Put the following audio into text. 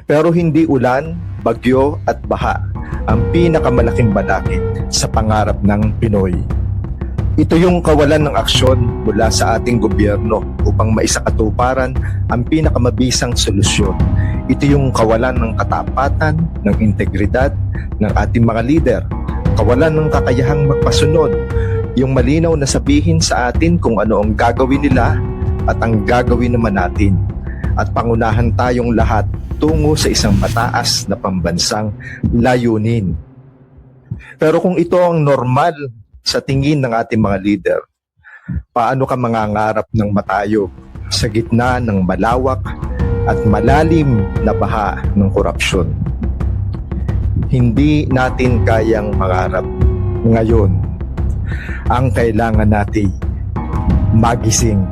Pero hindi ulan, bagyo at baha ang pinakamalaking balakid sa pangarap ng Pinoy. Ito yung kawalan ng aksyon mula sa ating gobyerno upang maisakatuparan ang pinakamabisang solusyon. Ito yung kawalan ng katapatan, ng integridad ng ating mga lider, kawalan ng kakayahang magpasunod, yung malinaw na sabihin sa atin kung ano ang gagawin nila at ang gagawin naman natin. At pangunahan tayong lahat tungo sa isang mataas na pambansang layunin. Pero kung ito ang normal sa tingin ng ating mga leader, paano ka mangangarap ng matayog sa gitna ng malawak at malalim na baha ng korupsyon? Hindi natin kayang mangarap ngayon. Ang kailangan natin magising